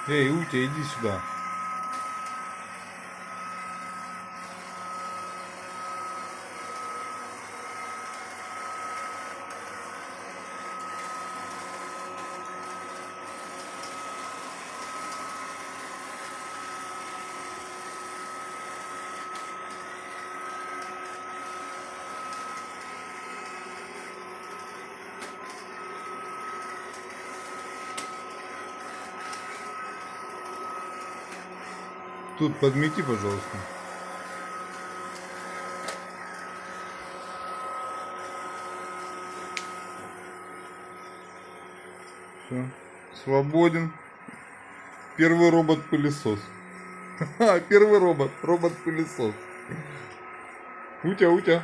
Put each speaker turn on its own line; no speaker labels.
Эй, Утя, иди сюда. Тут подмети, пожалуйста. Все. Свободен. Первый робот-пылесос. Первый робот. Робот-пылесос. Утя, Утя.